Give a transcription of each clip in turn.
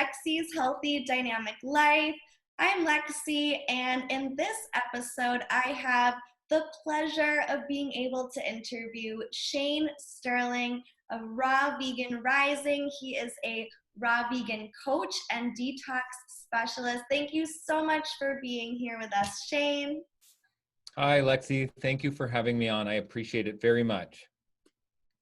Lexi's Healthy Dynamic Life. I'm Lexi, and in this episode, I have the pleasure of being able to interview Shane Sterling of Raw Vegan Rising. He is a raw vegan coach and detox specialist. Thank you so much for being here with us, Shane. Hi, Lexi. Thank you for having me on. I appreciate it very much.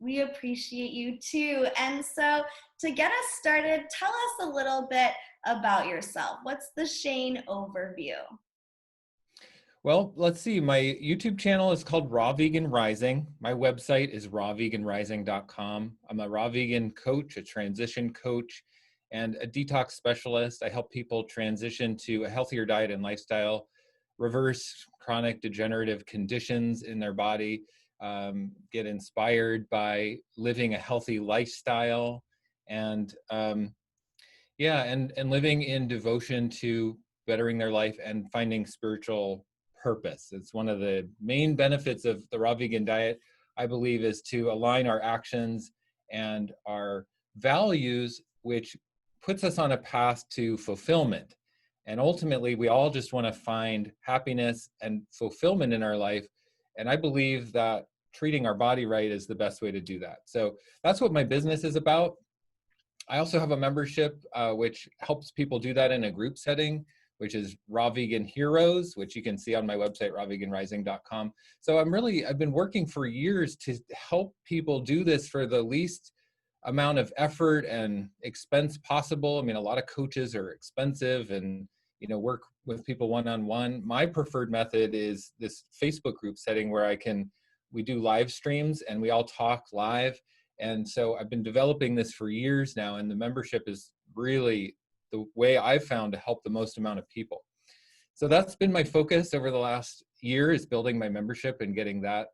We appreciate you too. And so to get us started, tell us a little bit about yourself. What's the Shane overview? Well, let's see. My YouTube channel is called Raw Vegan Rising. My website is rawveganrising.com. I'm a raw vegan coach, a transition coach, and a detox specialist. I help people transition to a healthier diet and lifestyle, reverse chronic degenerative conditions in their body, get inspired by living a healthy lifestyle, and living in devotion to bettering their life and finding spiritual purpose. It's one of the main benefits of the raw vegan diet, I believe, is to align our actions and our values, which puts us on a path to fulfillment. And ultimately, we all just want to find happiness and fulfillment in our life. And I believe that treating our body right is the best way to do that. So that's what my business is about. I also have a membership which helps people do that in a group setting, which is Raw Vegan Heroes, which you can see on my website, rawveganrising.com. So I've been working for years to help people do this for the least amount of effort and expense possible. I mean, a lot of coaches are expensive and, work with people one-on-one. My preferred method is this Facebook group setting where we do live streams and we all talk live. And so I've been developing this for years now, and the membership is really the way I've found to help the most amount of people. So that's been my focus over the last year, is building my membership and getting that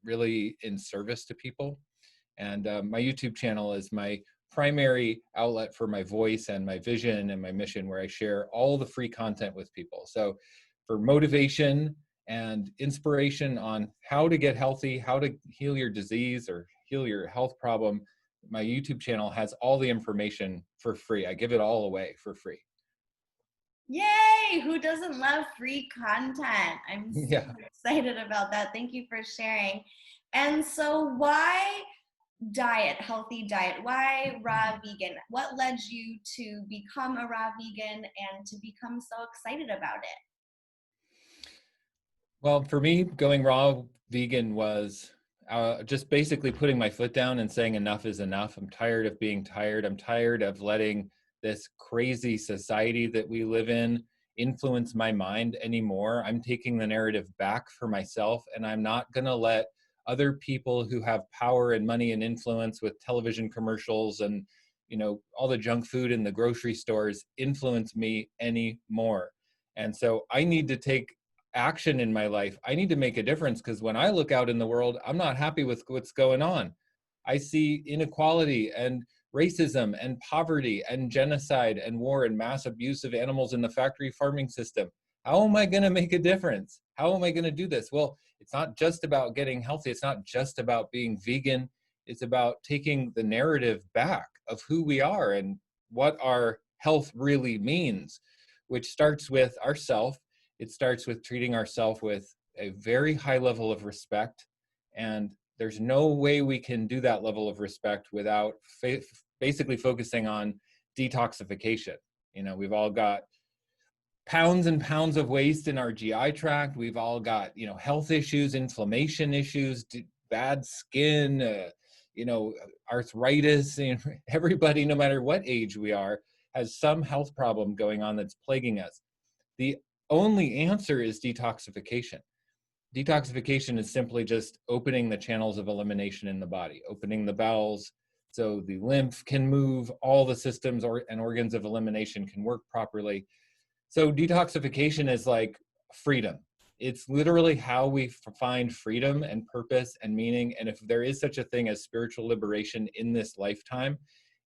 really in service to people. And my YouTube channel is my primary outlet for my voice and my vision and my mission, where I share all the free content with people. So for motivation and inspiration on how to get healthy, how to heal your disease or heal your health problem, my YouTube channel has all the information for free. I give it all away for free. Yay! Who doesn't love free content? I'm so excited about that. Thank you for sharing. And so why healthy diet? Why raw vegan? What led you to become a raw vegan and to become so excited about it? Well, for me, going raw vegan was just basically putting my foot down and saying enough is enough. I'm tired of being tired. I'm tired of letting this crazy society that we live in influence my mind anymore. I'm taking the narrative back for myself, and I'm not going to let other people who have power and money and influence with television commercials and, all the junk food in the grocery stores influence me anymore. And so I need to take action in my life. I need to make a difference, because when I look out in the world, I'm not happy with what's going on. I see inequality and racism and poverty and genocide and war and mass abuse of animals in the factory farming system. How am I going to make a difference? How am I going to do this? Well, it's not just about getting healthy. It's not just about being vegan. It's about taking the narrative back of who we are and what our health really means, which starts with ourself. It starts with treating ourselves with a very high level of respect. And there's no way we can do that level of respect without basically focusing on detoxification. We've all got pounds and pounds of waste in our GI tract. We've all got, health issues, inflammation issues, bad skin, arthritis. Everybody, no matter what age we are, has some health problem going on that's plaguing us. The only answer is detoxification. Detoxification is simply just opening the channels of elimination in the body, opening the bowels so the lymph can move, all the systems and organs of elimination can work properly. So detoxification is like freedom. It's literally how we find freedom and purpose and meaning. And if there is such a thing as spiritual liberation in this lifetime,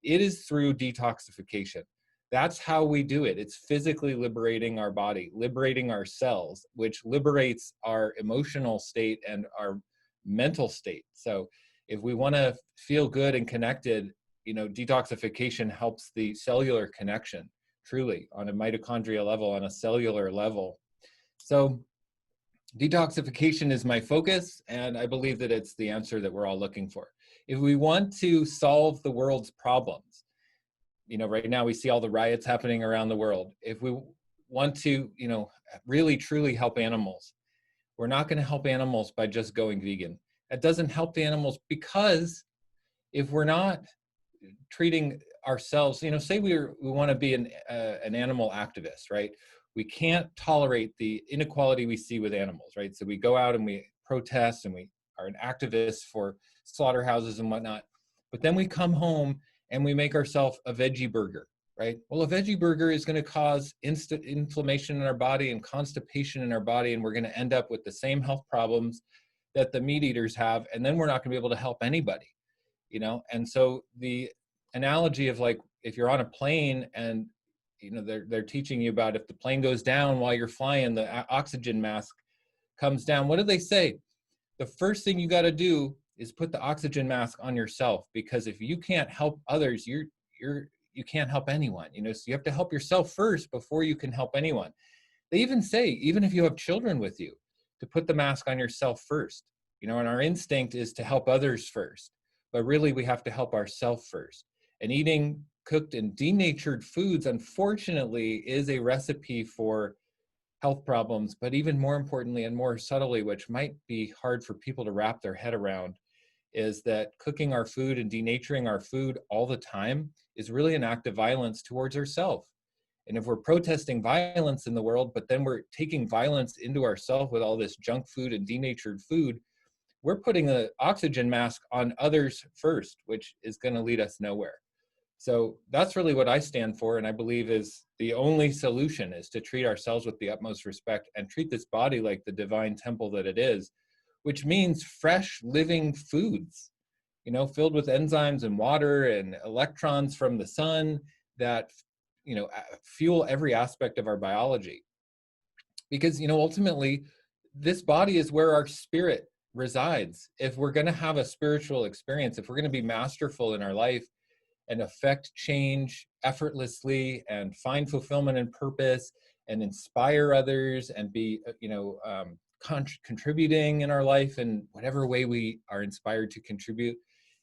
it is through detoxification. That's how we do it. It's physically liberating our body, liberating our cells, which liberates our emotional state and our mental state. So if we want to feel good and connected, detoxification helps the cellular connection, truly, on a mitochondrial level, on a cellular level. So detoxification is my focus, and I believe that it's the answer that we're all looking for. If we want to solve the world's problems, right now we see all the riots happening around the world. If we want to, really truly help animals, we're not going to help animals by just going vegan. That doesn't help the animals, because if we're not treating ourselves, say we want to be an animal activist, right? We can't tolerate the inequality we see with animals, right? So we go out and we protest and we are an activist for slaughterhouses and whatnot. But then we come home and we make ourselves a veggie burger, right? Well, a veggie burger is going to cause instant inflammation in our body and constipation in our body, and we're going to end up with the same health problems that the meat eaters have, and then we're not going to be able to help anybody, And so the analogy of, like, if you're on a plane and they're teaching you about, if the plane goes down while you're flying, the oxygen mask comes down. What do they say? The first thing you got to do is put the oxygen mask on yourself, because if you can't help others, you can't help anyone. So you have to help yourself first before you can help anyone. They even say, even if you have children with you, to put the mask on yourself first. And our instinct is to help others first, but really we have to help ourselves first. And eating cooked and denatured foods, unfortunately, is a recipe for health problems, but even more importantly and more subtly, which might be hard for people to wrap their head around, is that cooking our food and denaturing our food all the time is really an act of violence towards ourselves. And if we're protesting violence in the world, but then we're taking violence into ourselves with all this junk food and denatured food, we're putting the oxygen mask on others first, which is going to lead us nowhere. So that's really what I stand for, and I believe is the only solution, is to treat ourselves with the utmost respect and treat this body like the divine temple that it is, which means fresh, living foods, filled with enzymes and water and electrons from the sun that, fuel every aspect of our biology. Because, ultimately, this body is where our spirit resides. If we're going to have a spiritual experience, if we're going to be masterful in our life and affect change effortlessly and find fulfillment and purpose and inspire others and be, contributing in our life in whatever way we are inspired to contribute,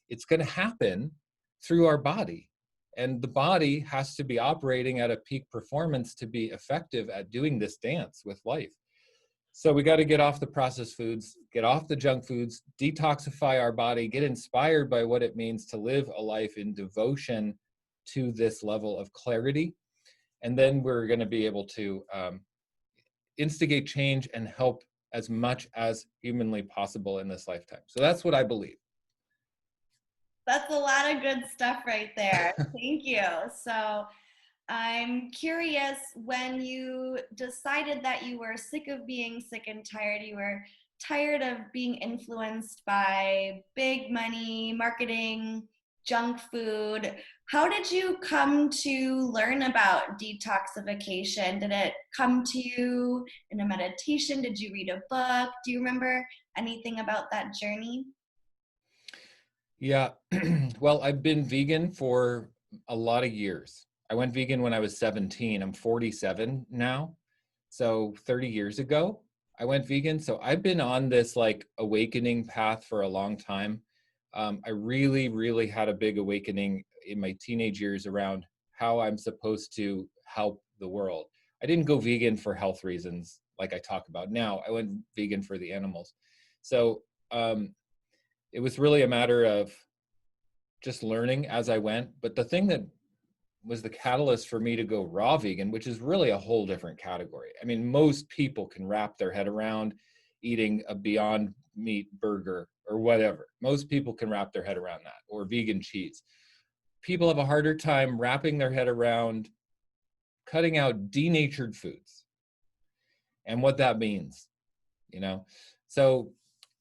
it's going to happen through our body. And the body has to be operating at a peak performance to be effective at doing this dance with life. So we got to get off the processed foods, get off the junk foods, detoxify our body, get inspired by what it means to live a life in devotion to this level of clarity. And then we're going to be able to instigate change and help as much as humanly possible in this lifetime. So that's what I believe. That's a lot of good stuff right there. Thank you. So I'm curious, when you decided that you were sick of being sick and tired, you were tired of being influenced by big money, marketing, junk food, how did you come to learn about detoxification? Did it come to you in a meditation? Did you read a book? Do you remember anything about that journey? Yeah, well, I've been vegan for a lot of years. I went vegan when I was 17. I'm 47 now. So 30 years ago, I went vegan. So I've been on this like awakening path for a long time. I really, really had a big awakening in my teenage years around how I'm supposed to help the world. I didn't go vegan for health reasons like I talk about now. I went vegan for the animals. So it was really a matter of just learning as I went. But the thing that was the catalyst for me to go raw vegan, which is really a whole different category. I mean, most people can wrap their head around eating a Beyond Meat burger or whatever. Most people can wrap their head around that, or vegan cheese. People have a harder time wrapping their head around cutting out denatured foods and what that means, So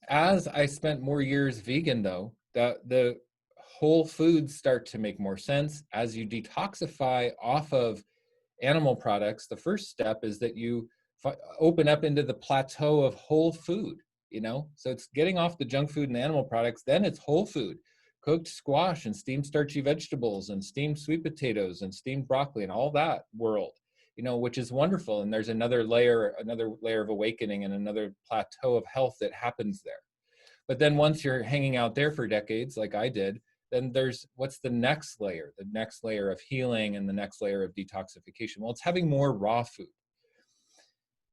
as I spent more years vegan, though, the whole foods start to make more sense. As you detoxify off of animal products, the first step is that you open up into the plateau of whole food, So it's getting off the junk food and animal products, then it's whole food. cooked squash and steamed starchy vegetables and steamed sweet potatoes and steamed broccoli and all that world, which is wonderful. And there's another layer of awakening and another plateau of health that happens there. But then once you're hanging out there for decades, like I did, then there's what's the next layer of healing and the next layer of detoxification. Well, it's having more raw food.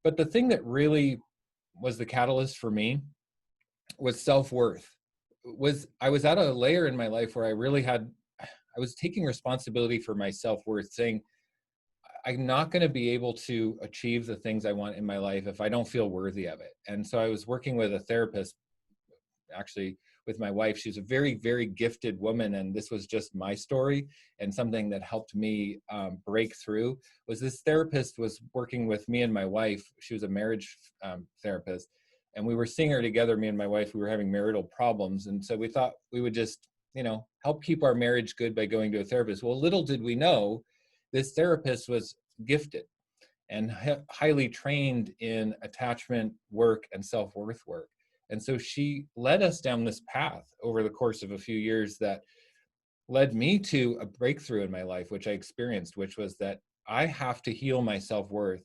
But the thing that really was the catalyst for me was self-worth. I was at a layer in my life where I was taking responsibility for my self-worth, saying, I'm not going to be able to achieve the things I want in my life if I don't feel worthy of it. And so I was working with a therapist, actually with my wife. She's a very, very gifted woman. And this was just my story, and something that helped me break through was this therapist was working with me and my wife. She was a marriage therapist, and we were seeing her together, me and my wife. We were having marital problems. And so we thought we would just, help keep our marriage good by going to a therapist. Well, little did we know, this therapist was gifted and highly trained in attachment work and self-worth work. And so she led us down this path over the course of a few years that led me to a breakthrough in my life, which I experienced, which was that I have to heal my self-worth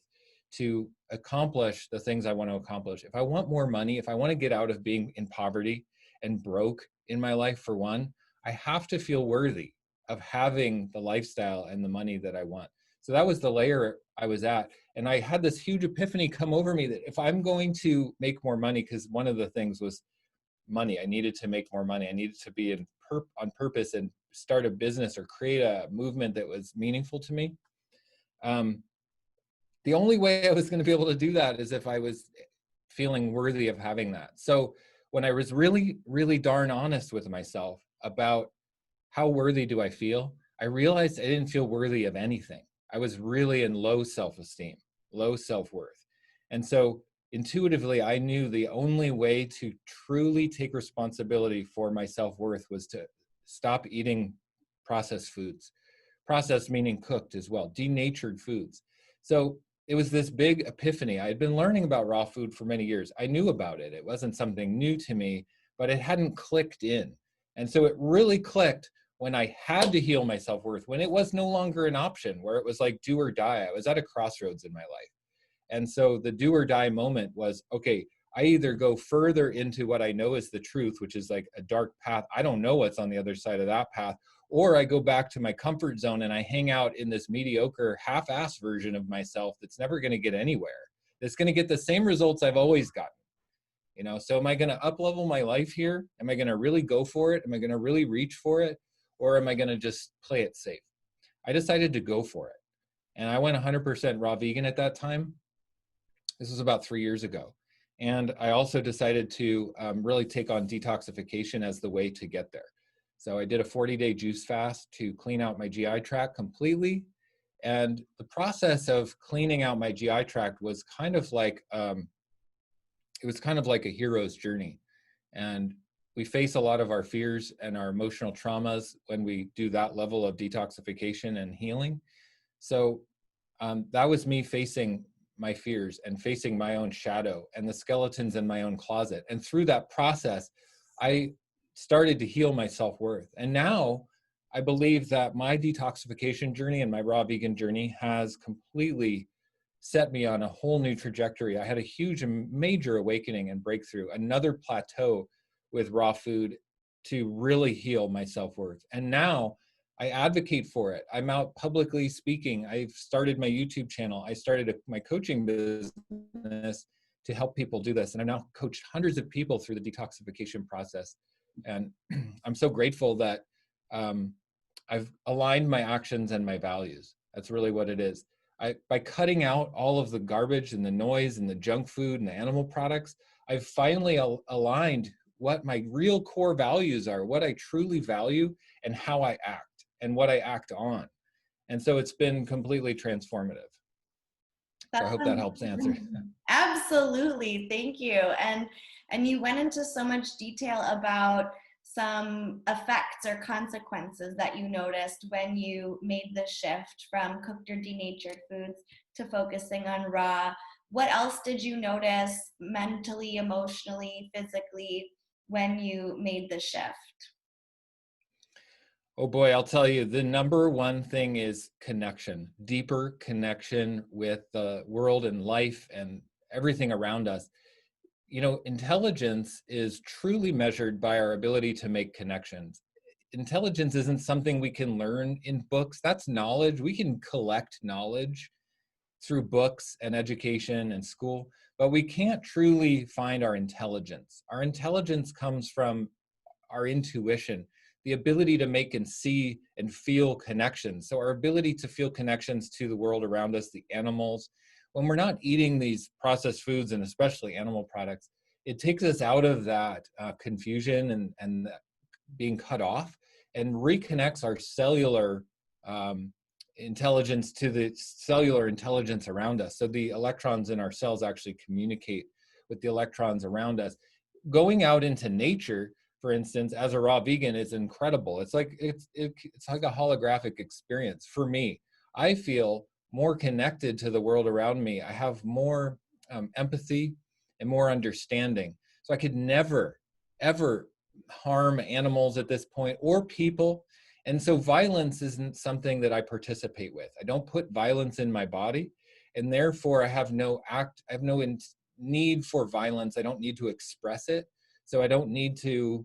to accomplish the things I want to accomplish. If I want more money, if I want to get out of being in poverty and broke in my life, for one, I have to feel worthy of having the lifestyle and the money that I want. So that was the layer I was at. And I had this huge epiphany come over me that if I'm going to make more money, because one of the things was money, I needed to make more money. I needed to be on purpose and start a business or create a movement that was meaningful to me. The only way I was going to be able to do that is if I was feeling worthy of having that. So when I was really, really darn honest with myself about how worthy do I feel, I realized I didn't feel worthy of anything. I was really in low self-esteem, low self-worth. And so intuitively, I knew the only way to truly take responsibility for my self-worth was to stop eating processed foods. Processed meaning cooked as well, denatured foods. So it was this big epiphany. I had been learning about raw food for many years. I knew about it. It wasn't something new to me, but it hadn't clicked in. And so it really clicked when I had to heal my self-worth, when it was no longer an option, where it was like do or die. I was at a crossroads in my life. And so the do or die moment was, okay, I either go further into what I know is the truth, which is like a dark path. I don't know what's on the other side of that path. Or I go back to my comfort zone and I hang out in this mediocre, half-assed version of myself that's never going to get anywhere. That's going to get the same results I've always gotten. So am I going to up-level my life here? Am I going to really go for it? Am I going to really reach for it? Or am I going to just play it safe? I decided to go for it. And I went 100% raw vegan at that time. This was about 3 years ago. And I also decided to really take on detoxification as the way to get there. So I did a 40-day juice fast to clean out my GI tract completely. And the process of cleaning out my GI tract was kind of like, it was kind of like a hero's journey. And we face a lot of our fears and our emotional traumas when we do that level of detoxification and healing. So that was me facing my fears and facing my own shadow and the skeletons in my own closet. And through that process, I started to heal my self-worth. And now I believe that my detoxification journey and my raw vegan journey has completely set me on a whole new trajectory. I had a huge and major awakening and breakthrough, another plateau with raw food to really heal my self-worth. And now I advocate for it. I'm out publicly speaking. I've started my YouTube channel. I started my coaching business to help people do this. And I've now coached hundreds of people through the detoxification process. And I'm so grateful that I've aligned my actions and my values. That's really what it is. By cutting out all of the garbage and the noise and the junk food and the animal products, I've finally aligned what my real core values are, what I truly value, and how I act and what I act on. And so it's been completely transformative. So I hope that helps answer. Absolutely. Thank you. And you went into so much detail about some effects or consequences that you noticed when you made the shift from cooked or denatured foods to focusing on raw. What else did you notice mentally, emotionally, physically when you made the shift? Oh boy, I'll tell you, the number one thing is connection, deeper connection with the world and life and everything around us. You know, intelligence is truly measured by our ability to make connections. Intelligence isn't something we can learn in books. That's knowledge. We can collect knowledge through books and education and school, but we can't truly find our intelligence. Our intelligence comes from our intuition, the ability to make and see and feel connections. So our ability to feel connections to the world around us, the animals. When we're not eating these processed foods and especially animal products, it takes us out of that confusion and being cut off and reconnects our cellular intelligence to the cellular intelligence around us. So the electrons in our cells actually communicate with the electrons around us. Going out into nature, for instance, as a raw vegan, is incredible. It's like it's like a holographic experience for me. I feel more connected to the world around me. I have more empathy and more understanding. So I could never, ever harm animals at this point or people. And so violence isn't something that I participate with. I don't put violence in my body, and therefore I have no need for violence. I don't need to express it. So I don't need to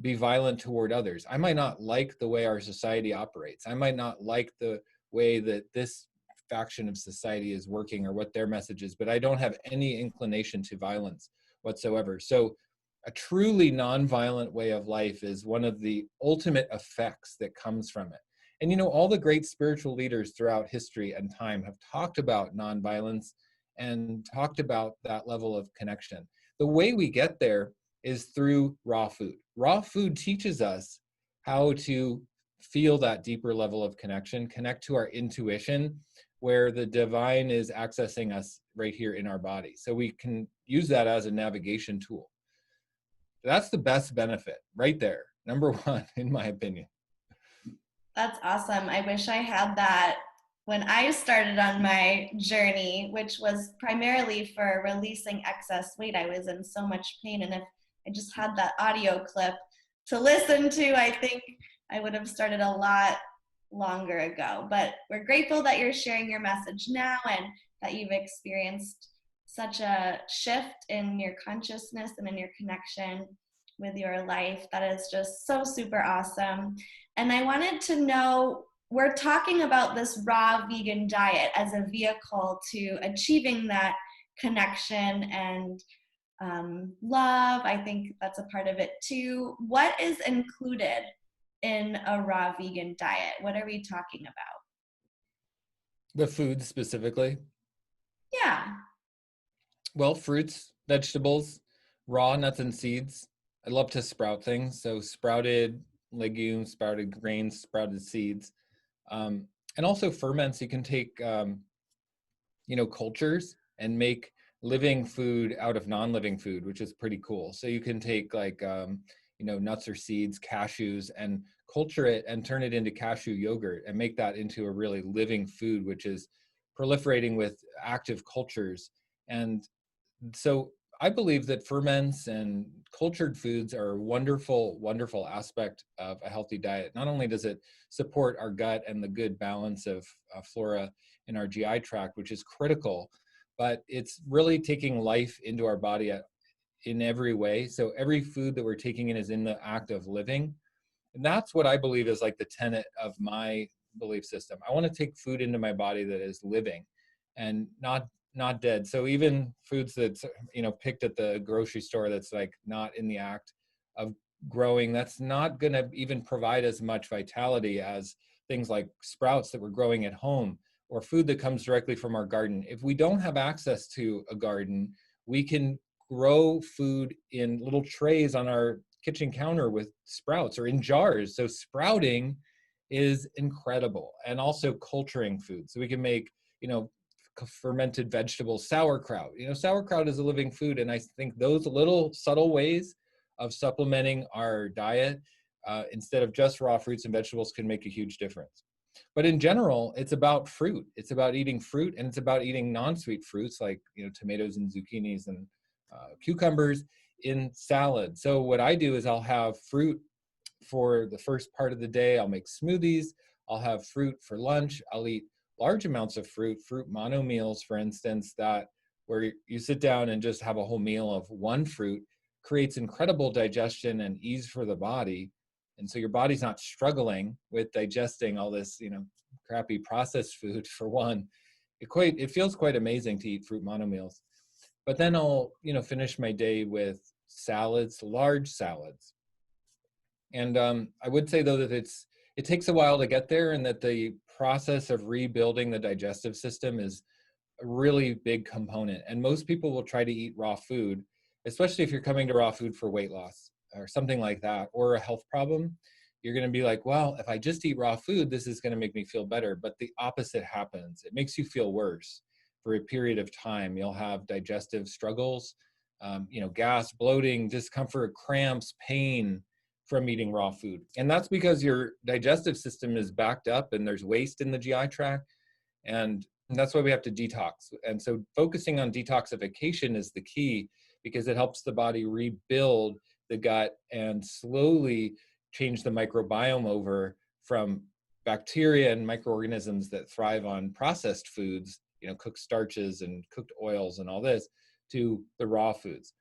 be violent toward others. I might not like the way our society operates. I might not like the way that this faction of society is working or what their message is, but I don't have any inclination to violence whatsoever. So a truly nonviolent way of life is one of the ultimate effects that comes from it. And you know, all the great spiritual leaders throughout history and time have talked about nonviolence and talked about that level of connection. The way we get there is through raw food. Raw food teaches us how to feel that deeper level of connection, connect to our intuition, where the divine is accessing us right here in our body. So we can use that as a navigation tool. That's the best benefit right there. Number one, in my opinion. That's awesome. I wish I had that when I started on my journey, which was primarily for releasing excess weight. I was in so much pain. And if I just had that audio clip to listen to, I think I would have started a lot longer ago. But we're grateful that you're sharing your message now and that you've experienced such a shift in your consciousness and in your connection with your life. That is just so super awesome. And I wanted to know, we're talking about this raw vegan diet as a vehicle to achieving that connection and love. I think that's a part of it too. What is included in a raw vegan diet? What are we talking about? The food specifically. Yeah. Well, fruits, vegetables, raw nuts and seeds. I love to sprout things. So sprouted legumes, sprouted grains, sprouted seeds. And also ferments. You can take, cultures and make living food out of non-living food, which is pretty cool. So you can take like, nuts or seeds, cashews, and culture it and turn it into cashew yogurt and make that into a really living food, which is proliferating with active cultures. And so I believe that ferments and cultured foods are a wonderful, wonderful aspect of a healthy diet. Not only does it support our gut and the good balance of flora in our GI tract, which is critical, but it's really taking life into our body in every way. So every food that we're taking in is in the act of living. And that's what I believe is like the tenet of my belief system. I want to take food into my body that is living and not dead. So even foods that's picked at the grocery store that's like not in the act of growing, that's not going to even provide as much vitality as things like sprouts that we're growing at home or food that comes directly from our garden. If we don't have access to a garden, we can grow food in little trays on our kitchen counter with sprouts or in jars. So sprouting is incredible, and also culturing food. So we can make, fermented vegetables, sauerkraut. Sauerkraut is a living food. And I think those little subtle ways of supplementing our diet instead of just raw fruits and vegetables can make a huge difference. But in general, it's about fruit. It's about eating fruit, and it's about eating non-sweet fruits like, tomatoes and zucchinis and cucumbers in salad. So what I do is I'll have fruit for the first part of the day. I'll make smoothies. I'll have fruit for lunch. I'll eat large amounts of fruit mono meals, for instance, that where you sit down and just have a whole meal of one fruit creates incredible digestion and ease for the body. And so your body's not struggling with digesting all this, crappy processed food for one. It feels quite amazing to eat fruit mono meals. But then I'll, finish my day with salads, large salads. And I would say, though, that it takes a while to get there, and that the process of rebuilding the digestive system is a really big component. And most people will try to eat raw food, especially if you're coming to raw food for weight loss or something like that, or a health problem. You're going to be like, well, if I just eat raw food, this is going to make me feel better. But the opposite happens. It makes you feel worse for a period of time. You'll have digestive struggles, gas, bloating, discomfort, cramps, pain from eating raw food. And that's because your digestive system is backed up and there's waste in the GI tract. And that's why we have to detox. And so focusing on detoxification is the key, because it helps the body rebuild the gut and slowly change the microbiome over from bacteria and microorganisms that thrive on processed foods, cooked starches and cooked oils and all this, to the raw foods.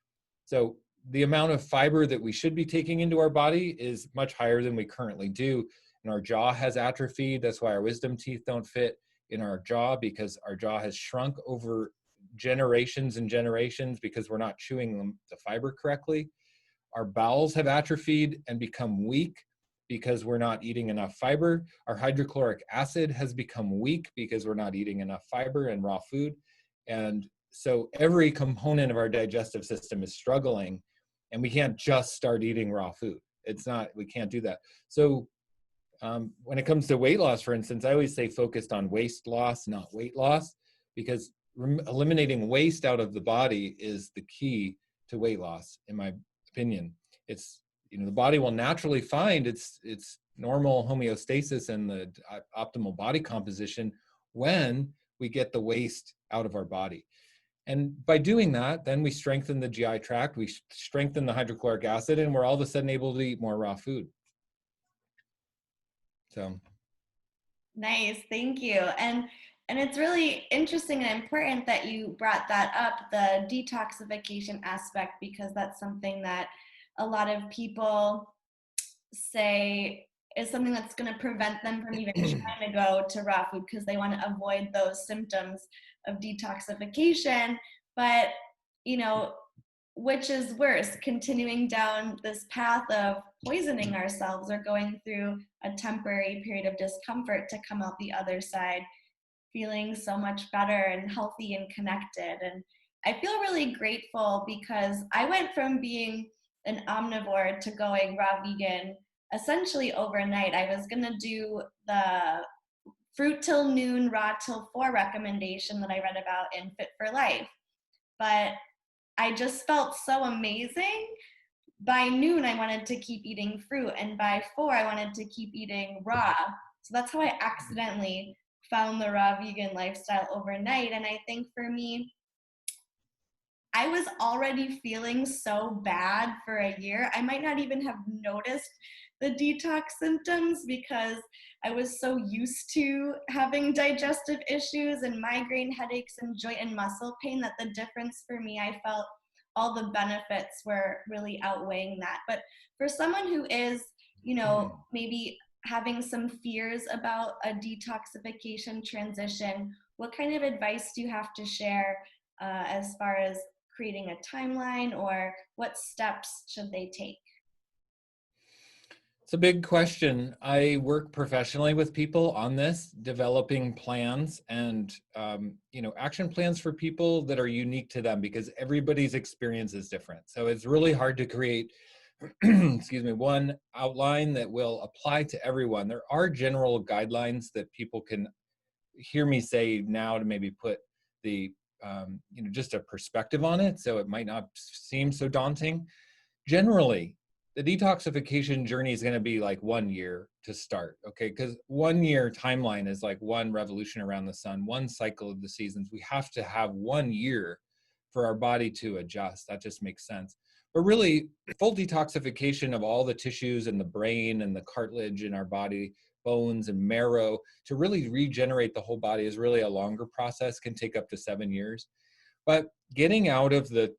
So the amount of fiber that we should be taking into our body is much higher than we currently do. And our jaw has atrophied. That's why our wisdom teeth don't fit in our jaw, because our jaw has shrunk over generations and generations because we're not chewing the fiber correctly. Our bowels have atrophied and become weak because we're not eating enough fiber. Our hydrochloric acid has become weak because we're not eating enough fiber and raw food. And so every component of our digestive system is struggling, and we can't just start eating raw food. We can't do that. So when it comes to weight loss, for instance, I always say focused on waste loss, not weight loss, because eliminating waste out of the body is the key to weight loss, in my opinion. It's, the body will naturally find its normal homeostasis and the optimal body composition when we get the waste out of our body. And by doing that, then we strengthen the GI tract, we strengthen the hydrochloric acid, and we're all of a sudden able to eat more raw food. So nice, thank you. And it's really interesting and important that you brought that up, the detoxification aspect, because that's something that a lot of people say is something that's going to prevent them from even trying to go to raw food, because they want to avoid those symptoms of detoxification. But, which is worse, continuing down this path of poisoning ourselves or going through a temporary period of discomfort to come out the other side feeling so much better and healthy and connected. And I feel really grateful, because I went from being an omnivore to going raw vegan essentially overnight. I was going to do the fruit till noon, raw till 4 recommendation that I read about in Fit for Life. But I just felt so amazing. By noon, I wanted to keep eating fruit, and by 4, I wanted to keep eating raw. So that's how I accidentally found the raw vegan lifestyle overnight. And I think for me, I was already feeling so bad for a year. I might not even have noticed the detox symptoms, because I was so used to having digestive issues and migraine headaches and joint and muscle pain, that the difference for me, I felt all the benefits were really outweighing that. But for someone who is, maybe having some fears about a detoxification transition, what kind of advice do you have to share as far as creating a timeline, or what steps should they take? It's a big question. I work professionally with people on this, developing plans and, action plans for people that are unique to them, because everybody's experience is different. So it's really hard to create, one outline that will apply to everyone. There are general guidelines that people can hear me say now to maybe put the, just a perspective on it, so it might not seem so daunting. Generally, the detoxification journey is going to be like 1 year to start, okay? Because 1 year timeline is like one revolution around the sun, one cycle of the seasons. We have to have 1 year for our body to adjust. That just makes sense. but really full detoxification of all the tissues and the brain and the cartilage in our body, bones and marrow, to really regenerate the whole body is really a longer process, can take up to 7 years. But getting out of the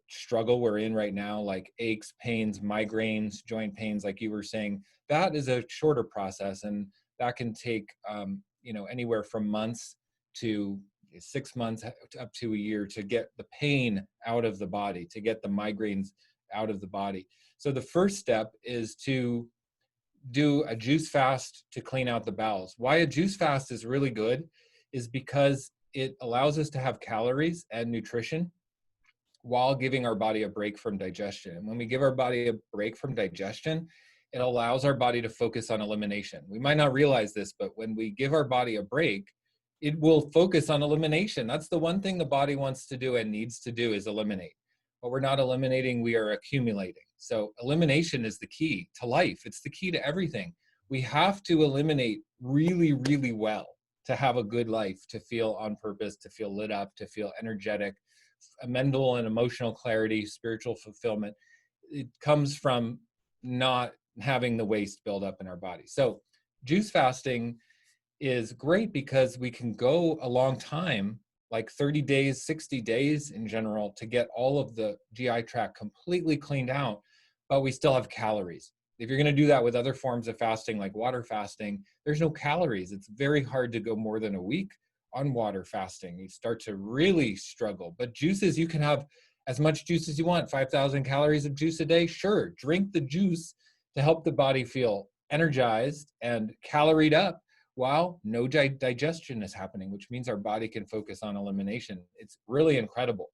struggle we're in right now, like aches, pains, migraines, joint pains, like you were saying, that is a shorter process, and that can take anywhere from months to 6 months up to a year to get the pain out of the body, to get the migraines out of the body. So the first step is to do a juice fast to clean out the bowels. Why a juice fast is really good is because it allows us to have calories and nutrition while giving our body a break from digestion. And when we give our body a break from digestion, it allows our body to focus on elimination. We might not realize this, but when we give our body a break, it will focus on elimination. That's the one thing the body wants to do and needs to do, is eliminate. But we're not eliminating, we are accumulating. So elimination is the key to life. It's the key to everything. We have to eliminate really, really well to have a good life, to feel on purpose, to feel lit up, to feel energetic, mental and emotional clarity, spiritual fulfillment. It comes from not having the waste build up in our body. So juice fasting is great because we can go a long time, like 30 days, 60 days in general, to get all of the GI tract completely cleaned out, but we still have calories. If you're going to do that with other forms of fasting, like water fasting, there's no calories. It's very hard to go more than a week on water fasting. You start to really struggle. But juices, you can have as much juice as you want, 5,000 calories of juice a day. Sure, drink the juice to help the body feel energized and caloried up while no digestion is happening, which means our body can focus on elimination. It's really incredible.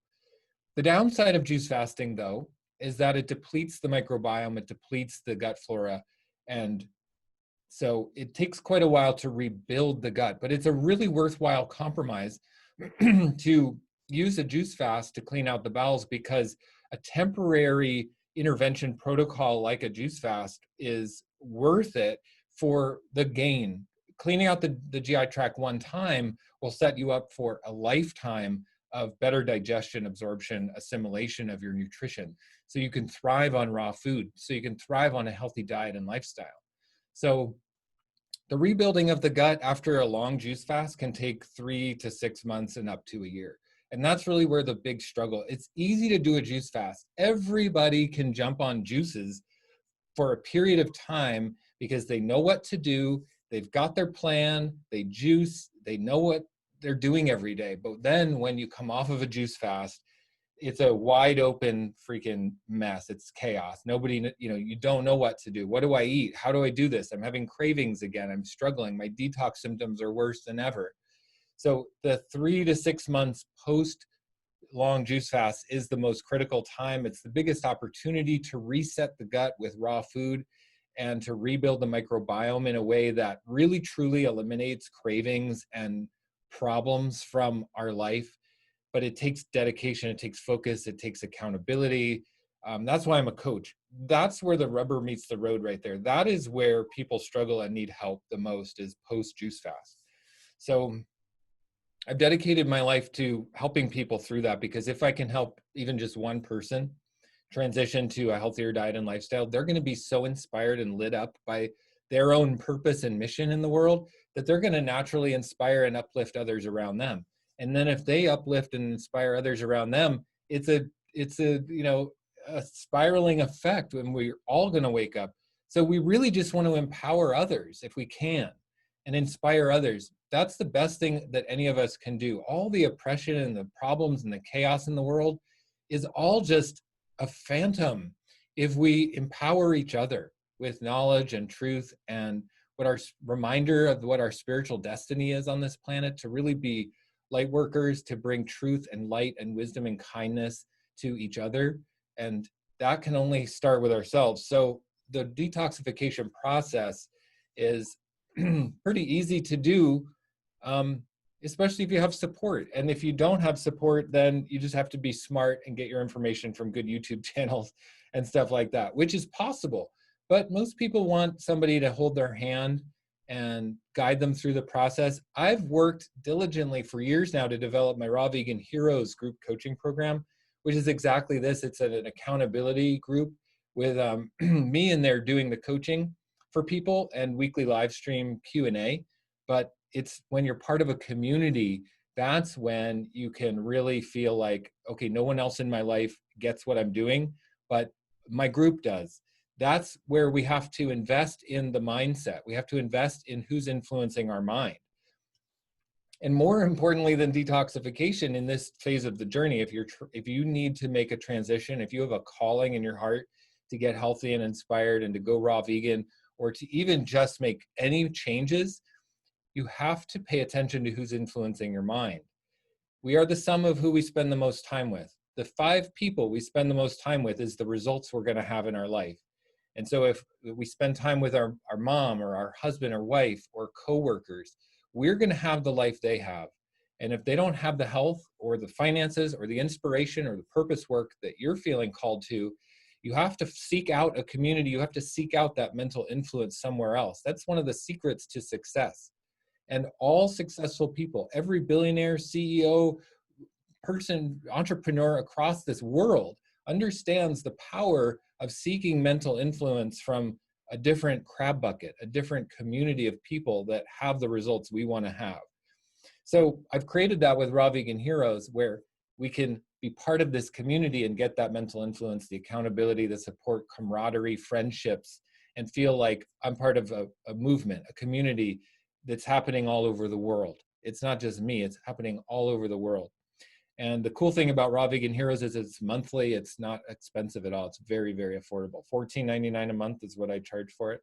The downside of juice fasting, though, is that it depletes the microbiome, it depletes the gut flora, and so it takes quite a while to rebuild the gut. But it's a really worthwhile compromise to use a juice fast to clean out the bowels, because a temporary intervention protocol like a juice fast is worth it for the gain. Cleaning out the GI tract one time will set you up for a lifetime of better digestion, absorption, assimilation of your nutrition. So you can thrive on raw food, so you can thrive on a healthy diet and lifestyle. So the rebuilding of the gut after a long juice fast can take 3 to 6 months and up to a year. And that's really where the big struggle. It's easy to do a juice fast. Everybody can jump on juices for a period of time because they know what to do. They've got their plan, they juice, they know what they're doing every day. But then when you come off of a juice fast, it's a wide open freaking mess. It's chaos. Nobody, you don't know what to do. What do I eat? How do I do this? I'm having cravings again. I'm struggling. My detox symptoms are worse than ever. So the 3 to 6 months post long juice fast is the most critical time. It's the biggest opportunity to reset the gut with raw food and to rebuild the microbiome in a way that really truly eliminates cravings and problems from our life. But it takes dedication, it takes focus, it takes accountability. That's why I'm a coach. That's where the rubber meets the road right there. That is where people struggle and need help the most, is post juice fast. So I've dedicated my life to helping people through that, because if I can help even just one person transition to a healthier diet and lifestyle, they're going to be so inspired and lit up by their own purpose and mission in the world that they're going to naturally inspire and uplift others around them. And then if they uplift and inspire others around them, it's a a spiraling effect, and we're all going to wake up. So we really just want to empower others if we can and inspire others. That's the best thing that any of us can do. All the oppression and the problems and the chaos in the world is all just a phantom if we empower each other with knowledge and truth and what our reminder of what our spiritual destiny is on this planet, to really be light workers, to bring truth and light and wisdom and kindness to each other. And that can only start with ourselves. So the detoxification process is pretty easy to do, especially if you have support. And if you don't have support, then you just have to be smart and get your information from good YouTube channels and stuff like that, which is possible. But most people want somebody to hold their hand and guide them through the process. I've worked diligently for years now to develop my Raw Vegan Heroes group coaching program, which is exactly this. It's an accountability group with me in there doing the coaching for people and weekly live stream Q&A. But it's when you're part of a community, that's when you can really feel like, okay, no one else in my life gets what I'm doing, but my group does. That's where we have to invest in the mindset. We have to invest in who's influencing our mind. And more importantly than detoxification in this phase of the journey, if you need to make a transition, if you have a calling in your heart to get healthy and inspired and to go raw vegan, or to even just make any changes, you have to pay attention to who's influencing your mind. We are the sum of who we spend the most time with. The 5 people we spend the most time with is the results we're going to have in our life. And so if we spend time with our mom or our husband or wife or coworkers, we're going to have the life they have. And if they don't have the health or the finances or the inspiration or the purpose work that you're feeling called to, you have to seek out a community. You have to seek out that mental influence somewhere else. That's one of the secrets to success. And all successful people, every billionaire, CEO, person, entrepreneur across this world understands the power of seeking mental influence from a different crab bucket, a different community of people that have the results we want to have. So I've created that with Raw Vegan Heroes, where we can be part of this community and get that mental influence, the accountability, the support, camaraderie, friendships, and feel like I'm part of a movement, a community that's happening all over the world. It's not just me, it's happening all over the world. And the cool thing about Raw Vegan Heroes is it's monthly. It's not expensive at all. It's very, very affordable. $14.99 a month is what I charge for it.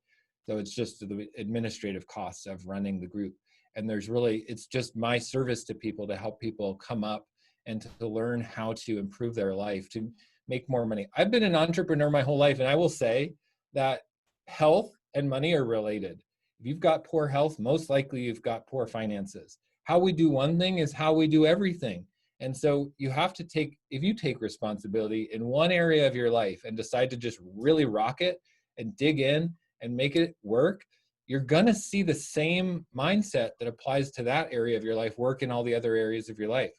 So it's just the administrative costs of running the group. And it's just my service to people to help people come up and to learn how to improve their life, to make more money. I've been an entrepreneur my whole life, and I will say that health and money are related. If you've got poor health, most likely you've got poor finances. How we do one thing is how we do everything. And so you have to if you take responsibility in one area of your life and decide to just really rock it and dig in and make it work, you're going to see the same mindset that applies to that area of your life work in all the other areas of your life.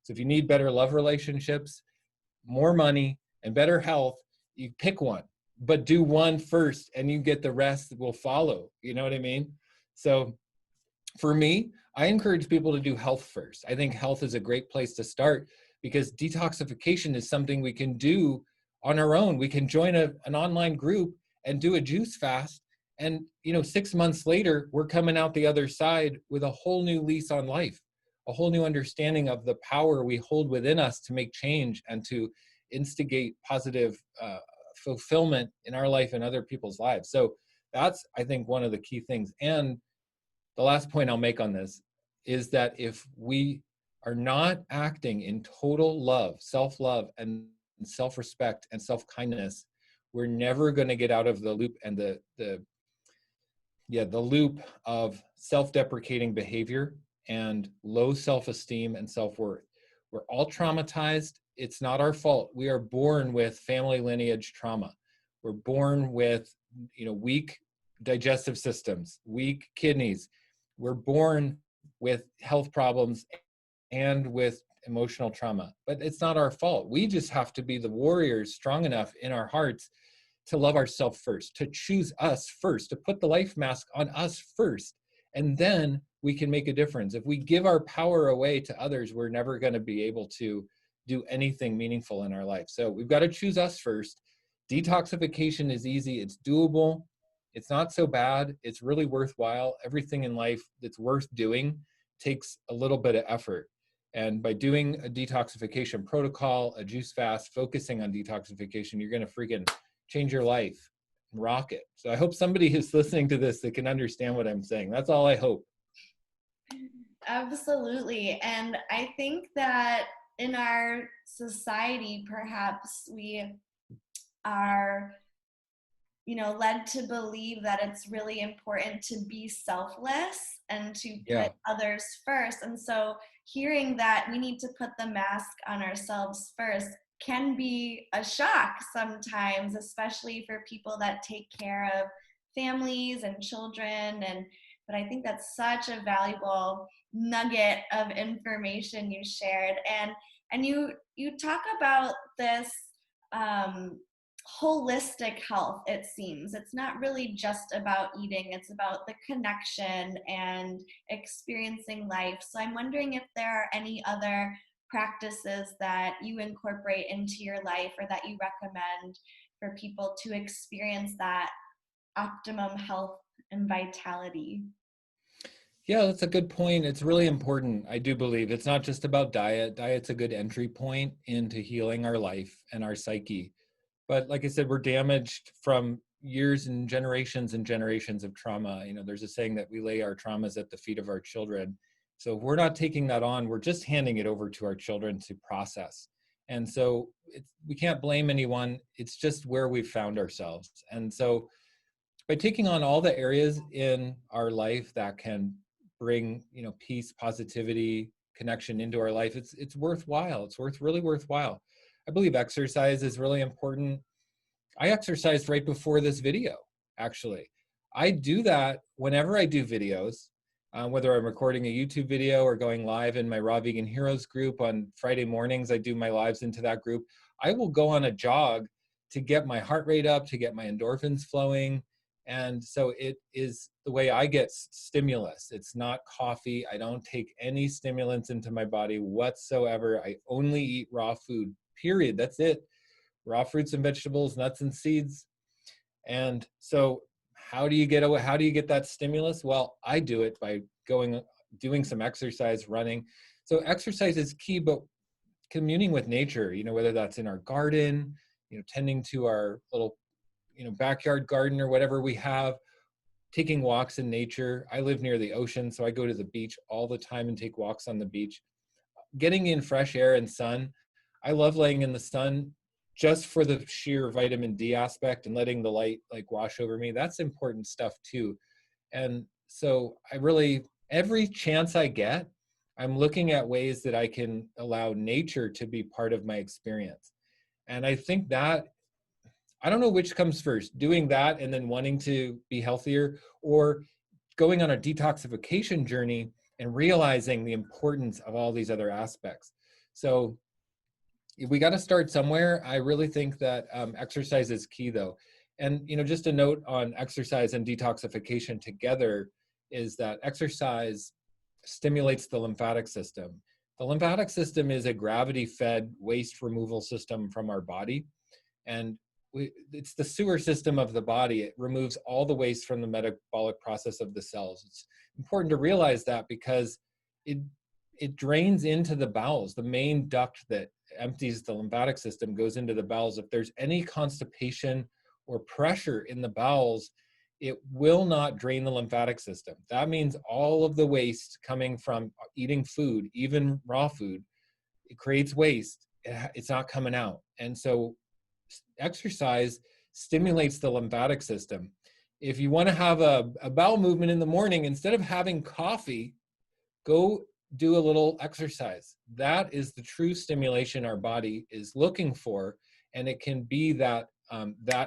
So if you need better love relationships, more money, and better health, you pick one, but do one first and you get the rest will follow. You know what I mean? So for me, I encourage people to do health first. I think health is a great place to start because detoxification is something we can do on our own. We can join an online group and do a juice fast. And 6 months later, we're coming out the other side with a whole new lease on life, a whole new understanding of the power we hold within us to make change and to instigate positive fulfillment in our life and other people's lives. So that's, I think, one of the key things. And the last point I'll make on this is that if we are not acting in total love, self-love and self-respect and self-kindness, we're never going to get out of the loop and the loop of self-deprecating behavior and low self-esteem and self-worth. We're all traumatized. It's not our fault. We are born with family lineage trauma. We're born with, weak digestive systems, weak kidneys. We're born with health problems and with emotional trauma, but it's not our fault. We just have to be the warriors strong enough in our hearts to love ourselves first, to choose us first, to put the life mask on us first, and then we can make a difference. If we give our power away to others, we're never going to be able to do anything meaningful in our life. So we've got to choose us first. Detoxification is easy. It's doable. It's not so bad. It's really worthwhile. Everything in life that's worth doing takes a little bit of effort. And by doing a detoxification protocol, a juice fast, focusing on detoxification, you're going to freaking change your life and rock it. So I hope somebody who's listening to this that can understand what I'm saying. That's all I hope. Absolutely. And I think that in our society, perhaps we are led to believe that it's really important to be selfless and to put others first. And so hearing that we need to put the mask on ourselves first can be a shock sometimes, especially for people that take care of families and children. But I think that's such a valuable nugget of information you shared. And And you talk about this holistic health, it seems. It's not really just about eating, it's about the connection and experiencing life. So I'm wondering if there are any other practices that you incorporate into your life or that you recommend for people to experience that optimum health and vitality. Yeah, that's a good point. It's really important. I do believe it's not just about diet. Diet's a good entry point into healing our life and our psyche. But like I said, we're damaged from years and generations of trauma. You know, there's a saying that we lay our traumas at the feet of our children. So if we're not taking that on, we're just handing it over to our children to process. And so we can't blame anyone. It's just where we've found ourselves. And so by taking on all the areas in our life that can bring, you know, peace, positivity, connection into our life, it's worthwhile. It's really worthwhile. I believe exercise is really important. I exercised right before this video, actually. I do that whenever I do videos, whether I'm recording a YouTube video or going live in my Raw Vegan Heroes group on Friday mornings. I do my lives into that group. I will go on a jog to get my heart rate up, to get my endorphins flowing. And so it is the way I get stimulus. It's not coffee. I don't take any stimulants into my body whatsoever. I only eat raw food, period. That's it. Raw fruits and vegetables, nuts and seeds. And so how do you get that stimulus? Well, I do it by doing some exercise, running. So exercise is key, but communing with nature, you know, whether that's in our garden, you know, tending to our little, you know, backyard garden or whatever we have, taking walks in nature. I live near the ocean, so I go to the beach all the time and take walks on the beach. Getting in fresh air and sun. I love laying in the sun just for the sheer vitamin D aspect and letting the light like wash over me. That's important stuff too. And so every chance I get, I'm looking at ways that I can allow nature to be part of my experience. And I think that, I don't know which comes first, doing that and then wanting to be healthier, or going on a detoxification journey and realizing the importance of all these other aspects. So we got to start somewhere. I really think that exercise is key, though. And, you know, just a note on exercise and detoxification together is that exercise stimulates the lymphatic system. The lymphatic system is a gravity-fed waste removal system from our body. And it's the sewer system of the body. It removes all the waste from the metabolic process of the cells. It's important to realize that because it drains into the bowels. The main duct that empties the lymphatic system goes into the bowels. If there's any constipation or pressure in the bowels, it will not drain the lymphatic system. That means all of the waste coming from eating food, even raw food, it creates waste. It's not coming out. And so exercise stimulates the lymphatic system. If you want to have a bowel movement in the morning, instead of having coffee, go do a little exercise. That is the true stimulation our body is looking for, and it can be that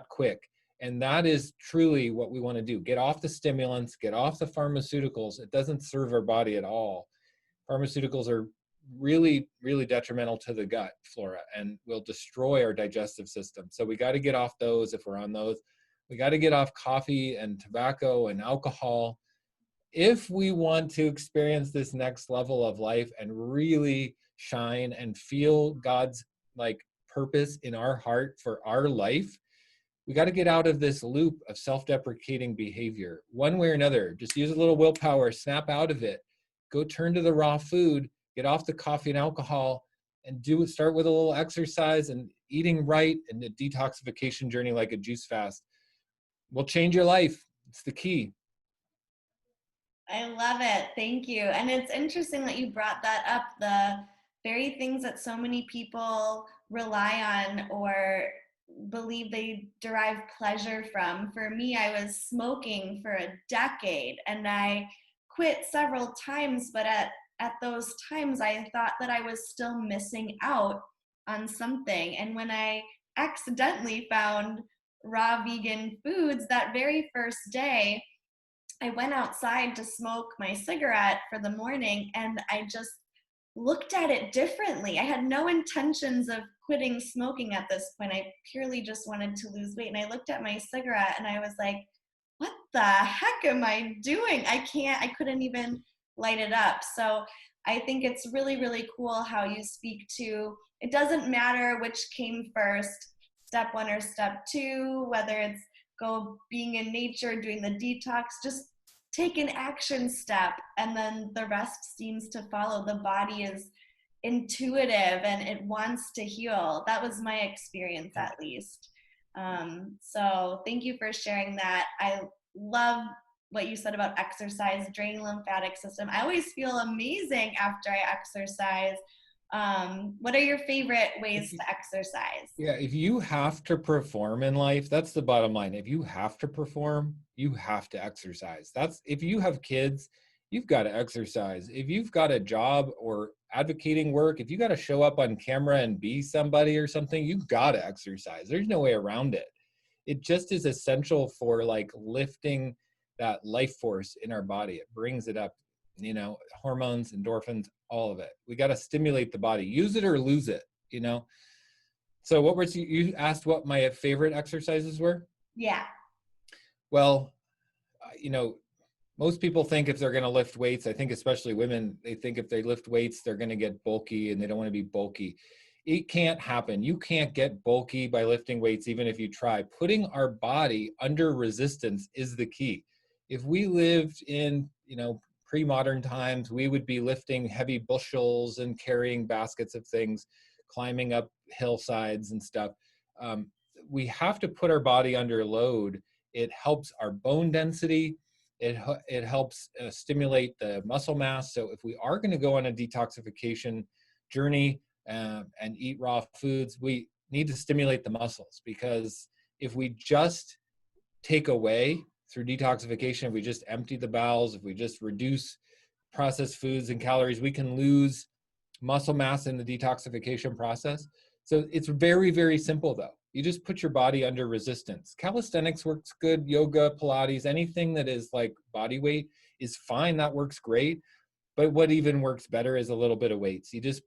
quick. And that is truly what we want to do. Get off the stimulants, get off the pharmaceuticals. It doesn't serve our body at all. Pharmaceuticals are really, really detrimental to the gut flora and will destroy our digestive system. So we got to get off those if we're on those. We got to get off coffee and tobacco and alcohol if we want to experience this next level of life and really shine and feel God's like purpose in our heart for our life. We got to get out of this loop of self-deprecating behavior one way or another. Just use a little willpower, snap out of it, go turn to the raw food, get off the coffee and alcohol, and start with a little exercise and eating right, and a detoxification journey like a juice fast will change your life. It's the key. I love it. Thank you. And it's interesting that you brought that up, the very things that so many people rely on or believe they derive pleasure from. For me, I was smoking for a decade and I quit several times, but at those times I thought that I was still missing out on something. And when I accidentally found raw vegan foods that very first day, I went outside to smoke my cigarette for the morning and I just looked at it differently. I had no intentions of quitting smoking at this point. I purely just wanted to lose weight. And I looked at my cigarette and I was like, what the heck am I doing? I couldn't even light it up. So I think it's really, really cool how you speak to it doesn't matter which came first, step one or step two, whether it's go being in nature, doing the detox, just take an action step and then the rest seems to follow. The body is intuitive and it wants to heal. That was my experience, at least. So thank you for sharing that. I love what you said about exercise, draining lymphatic system. I always feel amazing after I exercise. What are your favorite ways to exercise? Yeah, if you have to perform in life, that's the bottom line. If you have to perform, you have to exercise. That's if you have kids, you've got to exercise. If you've got a job or advocating work, if you got to show up on camera and be somebody or something, you've got to exercise. There's no way around it. It just is essential for like lifting that life force in our body. It brings it up, hormones, endorphins, all of it. We got to stimulate the body, use it or lose it. So what was you asked what my favorite exercises were? Yeah. Well, most people think if they're going to lift weights, I think especially women, they think if they lift weights, they're going to get bulky and they don't want to be bulky. It can't happen. You can't get bulky by lifting weights, even if you try. Putting our body under resistance is the key. If we lived in, pre-modern times, we would be lifting heavy bushels and carrying baskets of things, climbing up hillsides and stuff. We have to put our body under load. It helps our bone density. It helps stimulate the muscle mass. So if we are going to go on a detoxification journey and eat raw foods, we need to stimulate the muscles, because if we just take away through detoxification, if we just empty the bowels, if we just reduce processed foods and calories, we can lose muscle mass in the detoxification process. So it's very, very simple though. You just put your body under resistance. Calisthenics works good, yoga, Pilates, anything that is like body weight is fine. That works great. But what even works better is a little bit of weights. You just,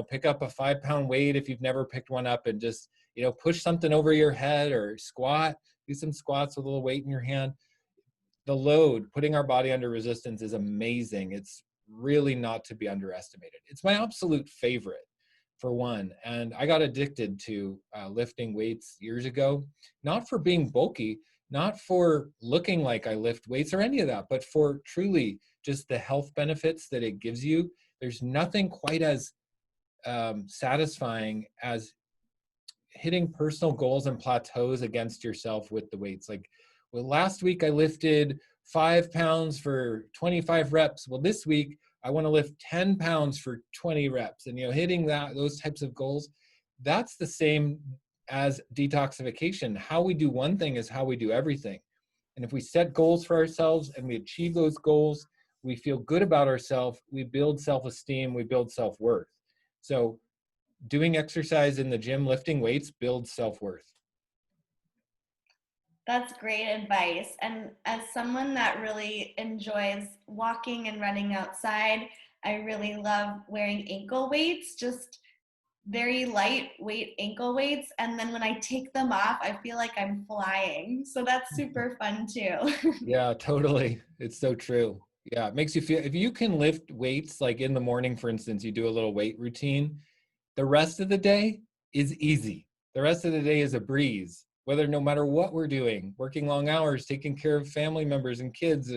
pick up a 5-pound weight if you've never picked one up and just, push something over your head or squat, do some squats with a little weight in your hand. The load, putting our body under resistance is amazing. It's really not to be underestimated. It's my absolute favorite, for one. And I got addicted to lifting weights years ago, not for being bulky, not for looking like I lift weights or any of that, but for truly just the health benefits that it gives you. There's nothing quite as satisfying as hitting personal goals and plateaus against yourself with the weights. Like, well, last week I lifted 5 pounds for 25 reps. Well, this week I want to lift 10 pounds for 20 reps, and hitting those types of goals. That's the same as detoxification. How we do one thing is how we do everything. And if we set goals for ourselves and we achieve those goals, we feel good about ourselves, we build self-esteem, we build self-worth. So doing exercise in the gym, lifting weights, builds self-worth. That's great advice. And as someone that really enjoys walking and running outside, I really love wearing ankle weights, just very lightweight ankle weights. And then when I take them off, I feel like I'm flying. So that's super fun too. Yeah, totally. It's so true. Yeah, it makes you feel, if you can lift weights, like in the morning, for instance, you do a little weight routine, the rest of the day is easy. The rest of the day is a breeze, whether no matter what we're doing, working long hours, taking care of family members and kids,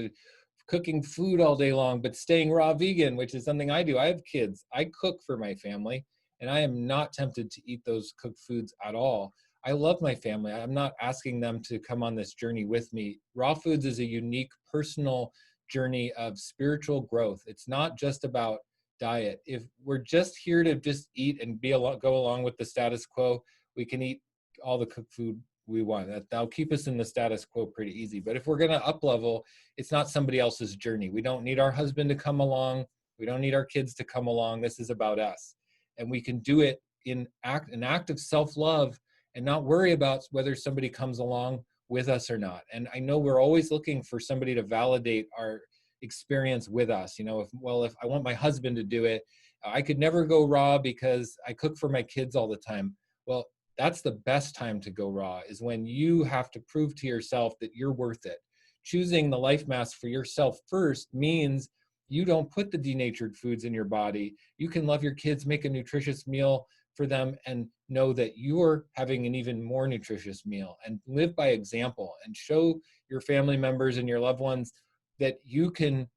cooking food all day long, but staying raw vegan, which is something I do. I have kids. I cook for my family, and I am not tempted to eat those cooked foods at all. I love my family. I'm not asking them to come on this journey with me. Raw foods is a unique personal journey of spiritual growth. It's not just about diet. If we're just here to just eat and go along with the status quo, we can eat all the cooked food we want. That'll keep us in the status quo pretty easy. But if we're going to up level, it's not somebody else's journey. We don't need our husband to come along. We don't need our kids to come along. This is about us. And we can do it in an act of self-love and not worry about whether somebody comes along with us or not. And I know we're always looking for somebody to validate our experience with us. If I want my husband to do it, I could never go raw because I cook for my kids all the time. Well, that's the best time to go raw, is when you have to prove to yourself that you're worth it. Choosing the life mask for yourself first means you don't put the denatured foods in your body. You can love your kids, make a nutritious meal for them, and know that you're having an even more nutritious meal, and live by example and show your family members and your loved ones that you can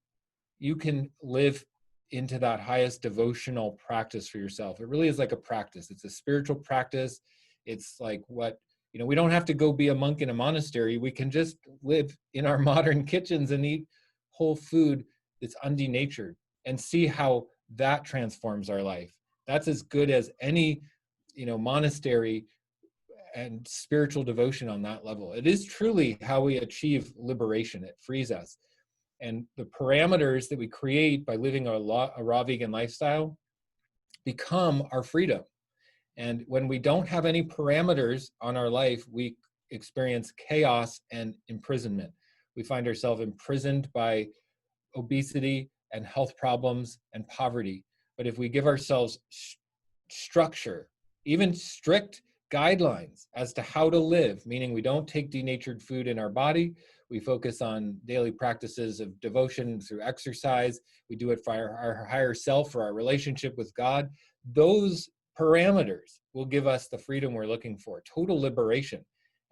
live into that highest devotional practice for yourself. It really is like a practice. It's a spiritual practice. It's like what, we don't have to go be a monk in a monastery. We can just live in our modern kitchens and eat whole food that's undenatured, and see how that transforms our life. That's as good as any, monastery and spiritual devotion on that level. It is truly how we achieve liberation. It frees us. And the parameters that we create by living a raw vegan lifestyle become our freedom. And when we don't have any parameters on our life, we experience chaos and imprisonment. We find ourselves imprisoned by obesity and health problems and poverty. But if we give ourselves structure, even strict guidelines as to how to live, meaning we don't take denatured food in our body, we focus on daily practices of devotion through exercise, we do it for our higher self, for our relationship with God, those parameters will give us the freedom we're looking for, total liberation.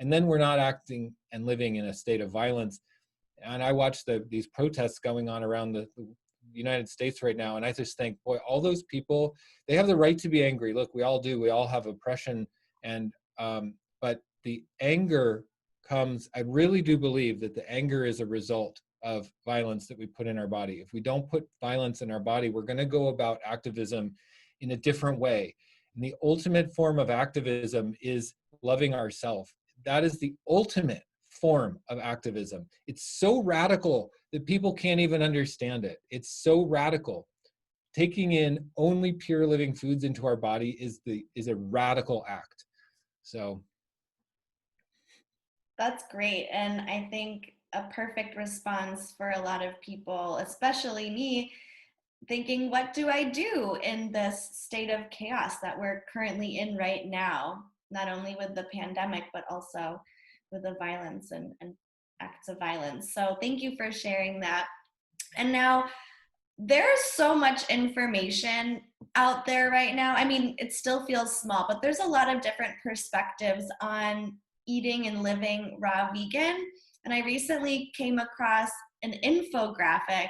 And then we're not acting and living in a state of violence. And I watch these protests going on around the United States right now, and I just think, boy, all those people, they have the right to be angry. Look, we all do. We all have oppression, and but the anger comes. I really do believe that the anger is a result of violence that we put in our body. If we don't put violence in our body, we're going to go about activism in a different way. And the ultimate form of activism is loving ourselves. That is the ultimate form of activism. It's so radical that people can't even understand it. It's so radical. Taking in only pure living foods into our body is a radical act. So that's great. And I think a perfect response for a lot of people, especially me, thinking, what do I do in this state of chaos that we're currently in right now, not only with the pandemic, but also with the violence and acts of violence. So thank you for sharing that. And now there's so much information out there right now. I mean, it still feels small, but there's a lot of different perspectives on eating and living raw vegan. And I recently came across an infographic,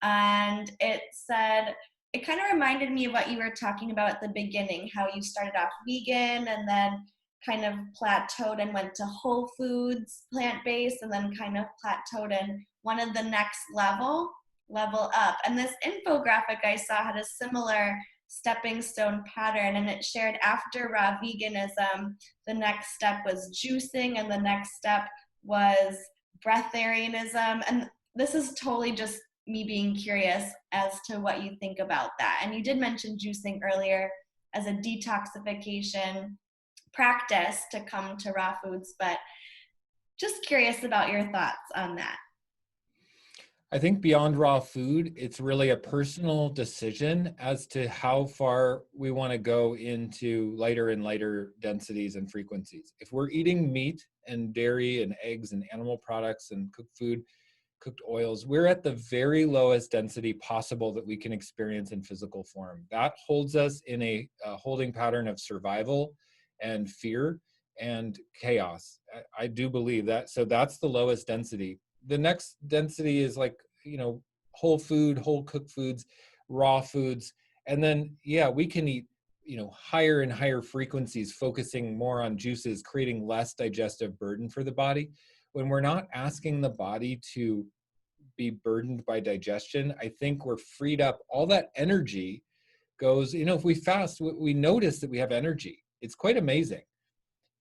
and it said, it kind of reminded me of what you were talking about at the beginning, how you started off vegan and then kind of plateaued and went to whole foods, plant-based, and then kind of plateaued and wanted the next level up. And this infographic I saw had a similar stepping stone pattern, and it shared after raw veganism, the next step was juicing, and the next step was breatharianism. And this is totally just me being curious as to what you think about that. And you did mention juicing earlier as a detoxification practice to come to raw foods, but just curious about your thoughts on that. I think beyond raw food, it's really a personal decision as to how far we want to go into lighter and lighter densities and frequencies. If we're eating meat and dairy and eggs and animal products and cooked food, cooked oils, we're at the very lowest density possible that we can experience in physical form. That holds us in a holding pattern of survival and fear and chaos. I do believe that. So that's the lowest density. The next density is like, whole food, whole cooked foods, raw foods. And then, yeah, we can eat, higher and higher frequencies, focusing more on juices, creating less digestive burden for the body. When we're not asking the body to be burdened by digestion, I think we're freed up. All that energy goes, if we fast, we notice that we have energy. It's quite amazing.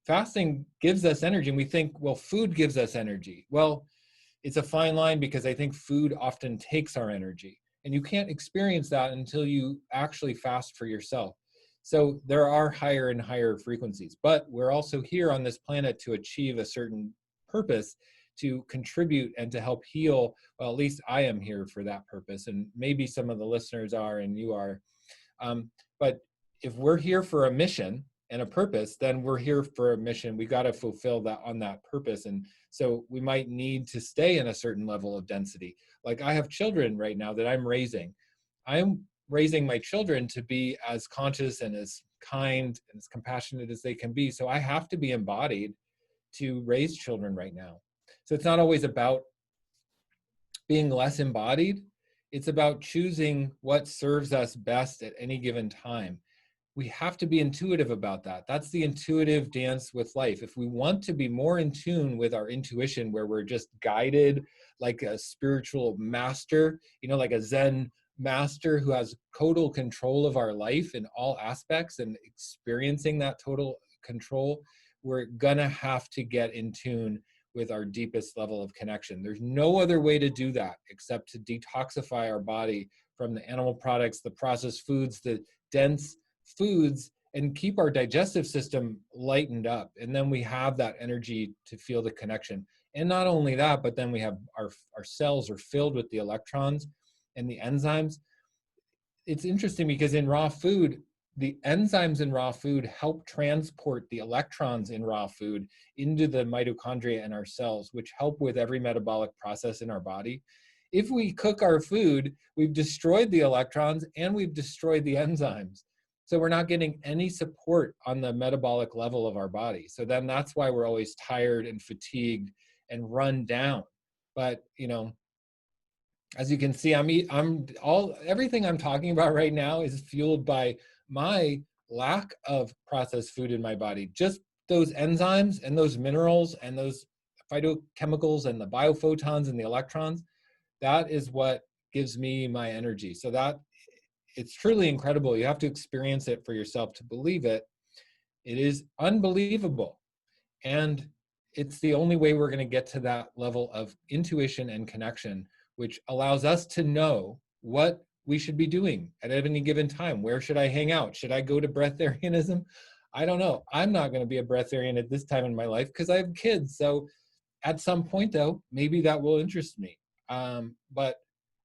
Fasting gives us energy, and we think, well, food gives us energy. Well, it's a fine line, because I think food often takes our energy, and you can't experience that until you actually fast for yourself. So there are higher and higher frequencies, but we're also here on this planet to achieve a certain purpose, to contribute and to help heal. Well, at least I am here for that purpose, and maybe some of the listeners are, and you are. But if we're here for a mission and a purpose, then we're here for a mission. We got to fulfill that on that purpose. And so we might need to stay in a certain level of density. Like I have children right now that I'm raising. I'm raising my children to be as conscious and as kind and as compassionate as they can be. So I have to be embodied to raise children right now. So it's not always about being less embodied. It's about choosing what serves us best at any given time. We have to be intuitive about that. That's the intuitive dance with life. If we want to be more in tune with our intuition, where we're just guided like a spiritual master, like a Zen master who has total control of our life in all aspects and experiencing that total control, we're gonna have to get in tune with our deepest level of connection. There's no other way to do that except to detoxify our body from the animal products, the processed foods, the dense foods, and keep our digestive system lightened up. And then we have that energy to feel the connection. And not only that, but then we have our cells are filled with the electrons and the enzymes. It's interesting because in raw food, the enzymes in raw food help transport the electrons in raw food into the mitochondria in our cells, which help with every metabolic process in our body. If we cook our food, we've destroyed the electrons and we've destroyed the enzymes. So we're not getting any support on the metabolic level of our body. So then that's why we're always tired and fatigued and run down. But, as you can see, everything I'm talking about right now is fueled by my lack of processed food in my body. Just those enzymes and those minerals and those phytochemicals and the biophotons and the electrons, that is what gives me my energy. So that it's truly incredible. You have to experience it for yourself to believe it. It is unbelievable. And it's the only way we're going to get to that level of intuition and connection, which allows us to know what we should be doing at any given time. Where should I hang out? Should I go to breatharianism? I don't know. I'm not going to be a breatharian at this time in my life because I have kids. So at some point, though, maybe that will interest me. But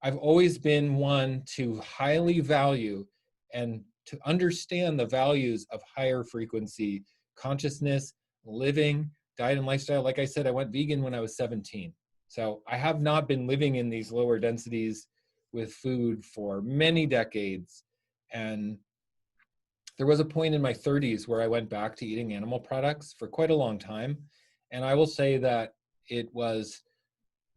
I've always been one to highly value and to understand the values of higher frequency consciousness, living, diet, and lifestyle. Like I said, I went vegan when I was 17. So I have not been living in these lower densities with food for many decades. And there was a point in my 30s where I went back to eating animal products for quite a long time. And I will say that it was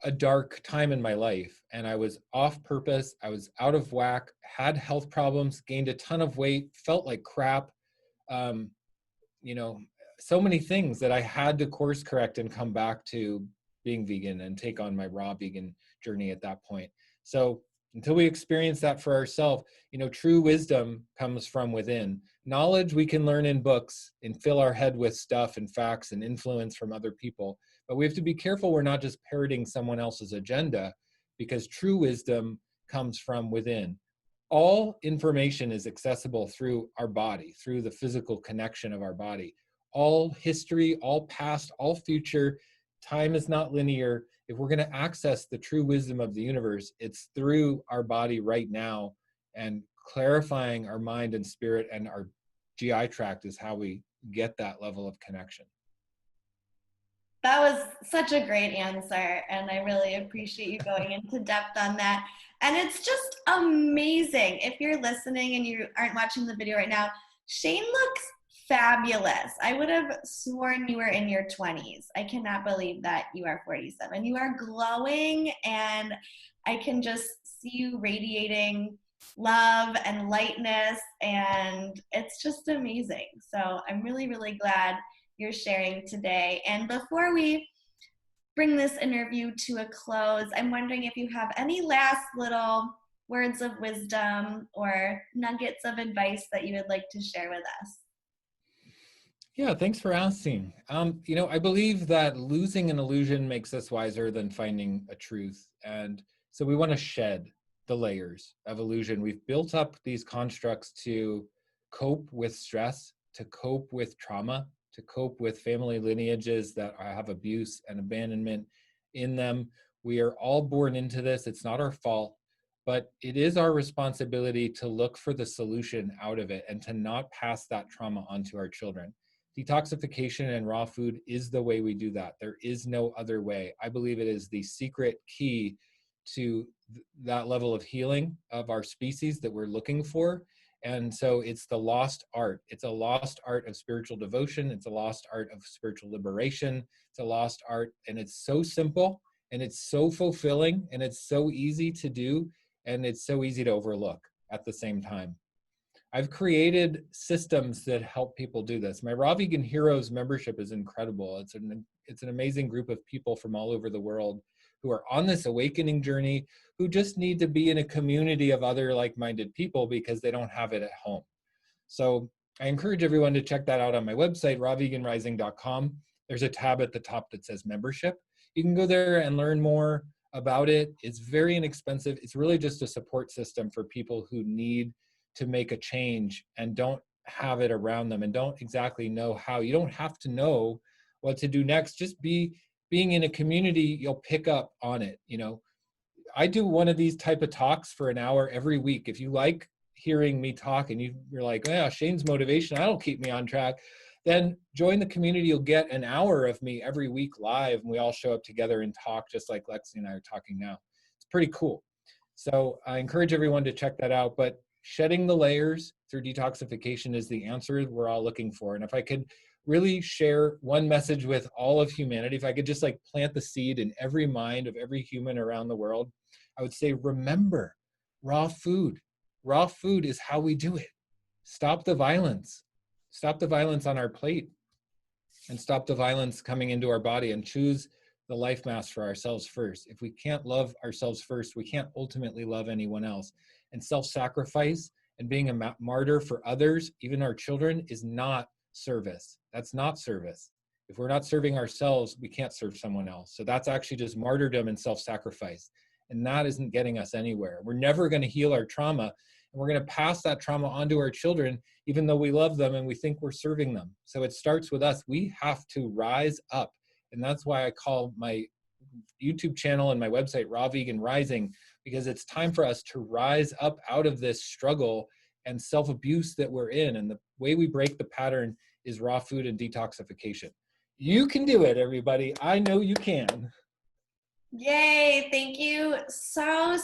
a dark time in my life, and I was off purpose. I was out of whack, had health problems, gained a ton of weight, felt like crap. Um, so many things that I had to course correct and come back to being vegan and take on my raw vegan journey at that point. So until we experience that for ourselves, true wisdom comes from within. Knowledge we can learn in books and fill our head with stuff and facts and influence from other people. But we have to be careful we're not just parroting someone else's agenda, because true wisdom comes from within. All information is accessible through our body, through the physical connection of our body. All history, all past, all future, time is not linear. If we're going to access the true wisdom of the universe, it's through our body right now, and clarifying our mind and spirit and our GI tract is how we get that level of connection. That was such a great answer, and I really appreciate you going into depth on that. And it's just amazing. If you're listening and you aren't watching the video right now, Shane looks fabulous. I would have sworn you were in your 20s. I cannot believe that you are 47. You are glowing, and I can just see you radiating love and lightness, and it's just amazing. So I'm really, really glad you're sharing today. And before we bring this interview to a close, I'm wondering if you have any last little words of wisdom or nuggets of advice that you would like to share with us. Yeah, thanks for asking. I believe that losing an illusion makes us wiser than finding a truth. And so we want to shed the layers of illusion. We've built up these constructs to cope with stress, to cope with trauma, to cope with family lineages that have abuse and abandonment in them. We are all born into this. It's not our fault, but it is our responsibility to look for the solution out of it and to not pass that trauma onto our children. Detoxification and raw food is the way we do that. There is no other way. I believe it is the secret key to that level of healing of our species that we're looking for. And so it's the lost art. It's a lost art of spiritual devotion. It's a lost art of spiritual liberation. It's a lost art. And it's so simple and it's so fulfilling and it's so easy to do. And it's so easy to overlook at the same time. I've created systems that help people do this. My Raw Vegan Heroes membership is incredible. It's an amazing group of people from all over the world who are on this awakening journey, who just need to be in a community of other like-minded people because they don't have it at home. So I encourage everyone to check that out on my website, rawveganrising.com. There's a tab at the top that says membership. You can go there and learn more about it. It's very inexpensive. It's really just a support system for people who need to make a change and don't have it around them and don't exactly know how. You don't have to know what to do next. Just being in a community, you'll pick up on it. You know, I do one of these type of talks for an hour every week. If you like hearing me talk and you're like, yeah, Shane's motivation, that'll keep me on track, then join the community. You'll get an hour of me every week live, and we all show up together and talk just like Lexi and I are talking now. It's pretty cool. So I encourage everyone to check that out. But shedding the layers through detoxification is the answer we're all looking for. And if I could really share one message with all of humanity, if I could just like plant the seed in every mind of every human around the world, I would say, remember, raw food. Raw food is how we do it. Stop the violence. Stop the violence on our plate and stop the violence coming into our body and choose the life mask for ourselves first. If we can't love ourselves first, we can't ultimately love anyone else. And self-sacrifice and being a martyr for others, even our children, is not service. That's not service. If we're not serving ourselves, we can't serve someone else. So that's actually just martyrdom and self-sacrifice. And that isn't getting us anywhere. We're never going to heal our trauma. And we're going to pass that trauma on to our children, even though we love them and we think we're serving them. So it starts with us. We have to rise up. And that's why I call my YouTube channel and my website Raw Vegan Rising, because it's time for us to rise up out of this struggle and self-abuse that we're in. And the way we break the pattern is raw food and detoxification. You can do it, everybody. I know you can. Yay. Thank you so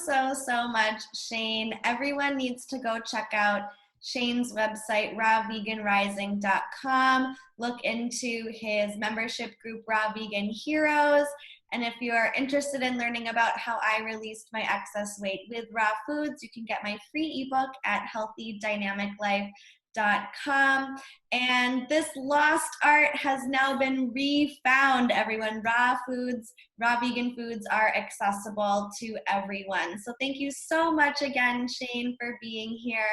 much, Shane. Everyone needs to go check out Shane's website, rawveganrising.com. Look into his membership group, Raw Vegan Heroes. And if you're interested in learning about how I released my excess weight with raw foods, you can get my free ebook at healthydynamiclife.com. And this lost art has now been refound, everyone. Raw foods, raw vegan foods are accessible to everyone. So thank you so much again, Shane, for being here.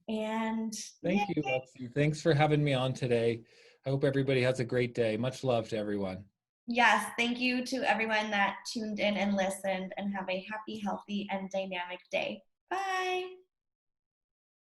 And thank you, Lexi. Thanks for having me on today. I hope everybody has a great day. Much love to everyone. Yes, thank you to everyone that tuned in and listened, and have a happy, healthy, and dynamic day. Bye.